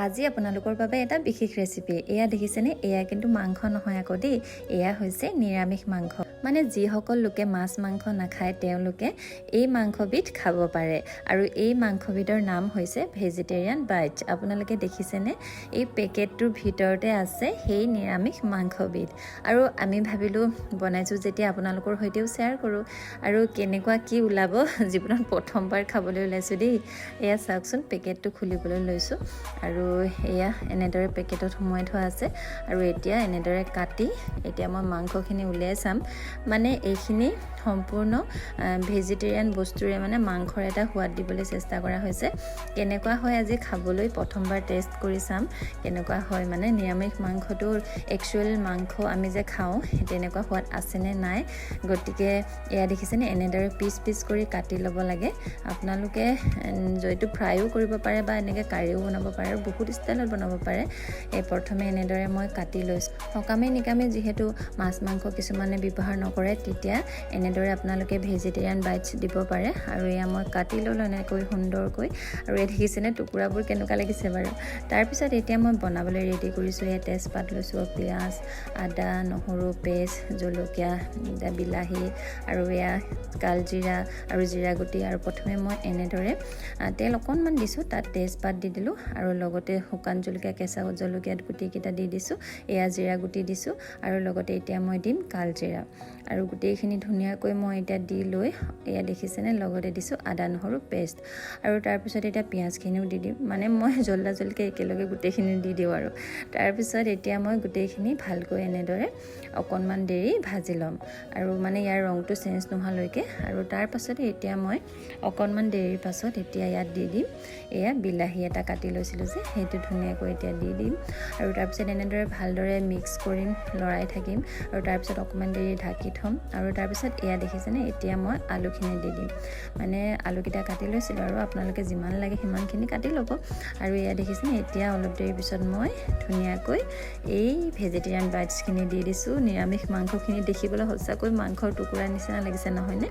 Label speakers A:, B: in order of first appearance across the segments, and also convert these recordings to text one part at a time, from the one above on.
A: আজি আপোনালোকৰ বাবে এটা বিশেষ ৰেচিপি এয়া দেখিছেনে এয়া কিন্তু মাংস নহয় আকৌ দেই এয়া হৈছে নিৰামিষ মাংস মানে যিসকল লোকে মাছ মাংস নাখায় তেওঁলোকে এই মাংসবিধ খাব পাৰে আৰু এই মাংসবিধৰ নাম হৈছে ভেজিটেৰিয়ান বাইটছ আপোনালোকে দেখিছেনে এই পেকেটটোৰ ভিতৰতে আছে সেই নিৰামিষ মাংসবিধ আৰু আমি ভাবিলো বনাইছো যেতিয়া আপোনালোকৰ সৈতেও শ্বেয়াৰ কৰো আৰু কেনেকুৱা কি ওলাব জীৱনত প্ৰথমবাৰ খাবলৈ ওলাইছো দেই এয়া চাওকচোন পেকেটটো খুলিবলৈ লৈছো আৰু এয়া এনেদৰে পেকেটত সোমাই থোৱা আছে আৰু এতিয়া এনেদৰে কাটি এতিয়া মই মাংসখিনি উলিয়াই চাম মানে এইখিনি সম্পূৰ্ণ ভেজিটেৰিয়ান বস্তুৰে মানে মাংসৰ এটা সোৱাদ দিবলৈ চেষ্টা কৰা হৈছে কেনেকুৱা হয় আজি খাবলৈ প্ৰথমবাৰ টেষ্ট কৰি চাম কেনেকুৱা হয় মানে নিৰামিষ মাংসটোৰ একচুৱেল মাংস আমি যে খাওঁ তেনেকুৱা সোৱাদ আছে নে নাই গতিকে এয়া দেখিছেনে এনেদৰে পিচ পিচ কৰি কাটি ল'ব লাগে আপোনালোকে জয়টো ফ্ৰাইও কৰিব পাৰে বা এনেকৈ কাৰিও বনাব পাৰে বহুত ষ্টাইলত বনাব পাৰে এই প্ৰথমে এনেদৰে মই কাটি লৈছোঁ সকামে নিকামে যিহেতু মাছ মাংস কিছুমানে ব্যৱহাৰ নকৰে তেতিয়া এনেদৰে আপোনালোকে ভেজিটেৰিয়ান বাইটছ দিব পাৰে আৰু এয়া মই কাটি ল'লোঁ এনেকৈ সুন্দৰকৈ আৰু এই দেখিছেনে টুকুৰাবোৰ কেনেকুৱা লাগিছে বাৰু তাৰপিছত এতিয়া মই বনাবলৈ ৰেডি কৰিছোঁ এয়া তেজপাত লৈছোঁ পিঁয়াজ আদা নহৰু পেষ্ট জলকীয়া বিলাহী আৰু এয়া কালজিৰা আৰু জিৰা গুটি আৰু প্ৰথমে মই এনেদৰে তেল অকণমান দিছোঁ তাত তেজপাত দি দিলোঁ আৰু লগতে শুকান জলকীয়া কেঁচা জলকীয়া গুটিকেইটা দি দিছোঁ এয়া জিৰা গুটি দিছোঁ আৰু লগতে এতিয়া মই দিম কালজিৰা আৰু গোটেইখিনি ধুনীয়াকৈ মই এতিয়া দি লৈ এয়া দেখিছেনে লগতে দিছোঁ আদা নহৰু পেষ্ট আৰু তাৰপিছত এতিয়া পিঁয়াজখিনিও দি দিম মানে মই জলদাজলকৈ একেলগে গোটেইখিনি দি দিওঁ আৰু তাৰপিছত এতিয়া মই গোটেইখিনি ভালকৈ এনেদৰে অকণমান দেৰি ভাজি ল'ম আৰু মানে ইয়াৰ ৰংটো চেঞ্জ নোহোৱালৈকে আৰু তাৰপাছতে এতিয়া মই অকণমান দেৰিৰ পাছত এতিয়া ইয়াত দি দিম এয়া বিলাহী এটা কাটি লৈছিলোঁ যে সেইটো ধুনীয়াকৈ এতিয়া দি দিম আৰু তাৰপিছত এনেদৰে ভালদৰে মিক্স কৰিম লৰাই থাকিম আৰু তাৰপিছত অকণমান দেৰি ঢাকি থ'ম আৰু তাৰপিছত এয়া দেখিছেনে এতিয়া মই আলুখিনি দি দিম মানে আলুকেইটা কাটি লৈছিলোঁ আৰু আপোনালোকে যিমান লাগে সিমানখিনি কাটি ল'ব আৰু এয়া দেখিছেনে এতিয়া অলপ দেৰিৰ পিছত মই ধুনীয়াকৈ এই ভেজিটেৰিয়ান বাইটছখিনি দি দিছোঁ নিৰামিষ মাংসখিনি দেখিবলৈ সঁচাকৈ মাংসৰ টুকুৰা নিচিনা লাগিছে নহয়নে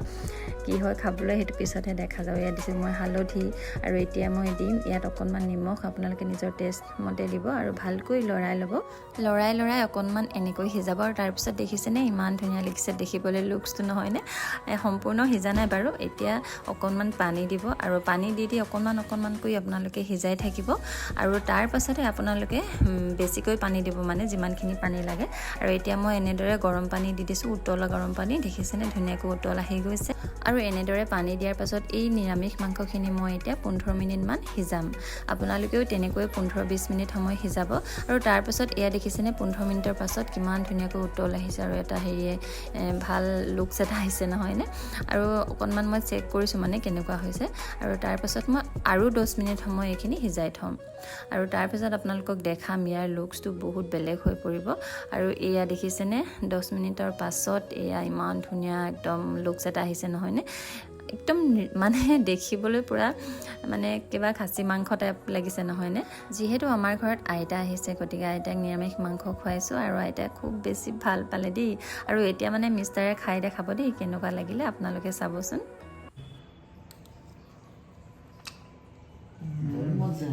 A: কি হয় খাবলৈ সেইটো পিছতহে দেখা যাব ইয়াত দিছোঁ মই হালধি আৰু এতিয়া মই দিম ইয়াত অকণমান নিমখ আপোনালোকে নিজৰ টেষ্ট মতে দিব আৰু ভালকৈ লৰাই ল'ব লৰাই অকণমান এনেকৈ সিজাব আৰু তাৰপিছত দেখিছেনে ইমান ধুনীয়া লাগিছে দেখিবলৈ লুকছটো নহয়নে সম্পূৰ্ণ সিজা নাই বাৰু এতিয়া অকণমান পানী দিব আৰু পানী দি অকণমানকৈ আপোনালোকে সিজাই থাকিব আৰু তাৰ পাছতে আপোনালোকে বেছিকৈ পানী দিব মানে যিমানখিনি পানী লাগে আৰু এতিয়া মই এনেদৰে গৰম পানী দি দিছোঁ উতলা গৰম পানী দেখিছেনে ধুনীয়াকৈ উতল আহি গৈছে আৰু এনেদৰে পানী দিয়াৰ পাছত এই নিৰামিষ মাংসখিনি মই এতিয়া 15 মিনিটমান সিজাম আপোনালোকেও তেনেকৈ 15-20 মিনিট সময় সিজাব আৰু তাৰপাছত এয়া দেখিছেনে 15 মিনিটৰ পাছত কিমান ধুনীয়াকৈ উতল আহিছে আৰু এটা হেৰিয়ে ভাল লুকছ এটা আহিছে নহয়নে আৰু অকণমান মই চেক কৰিছোঁ মানে কেনেকুৱা হৈছে আৰু তাৰপাছত মই আৰু 10 মিনিট সময় এইখিনি সিজাই থ'ম আৰু তাৰপিছত আপোনালোকক দেখাম ইয়াৰ লুকছটো বহুত বেলেগ হৈ পৰিব আৰু এয়া দেখিছেনে 10 মিনিটৰ পাছত এয়া ইমান ধুনীয়া একদম লুকছ এটা আহিছে নহয়নে একদম মানে দেখিবলৈ পুৰা মানে কিবা খাচী মাংস টাইপ লাগিছে নহয়নে যিহেতু আমাৰ ঘৰত আইতা আহিছে গতিকে আইতাক নিৰামিষ মাংস খুৱাইছোঁ আৰু আইতাই খুব বেছি ভাল পালে দেই আৰু এতিয়া মানে মিষ্টাৰে খাই দেখাব দেই কেনেকুৱা লাগিলে আপোনালোকে চাবচোন
B: মজা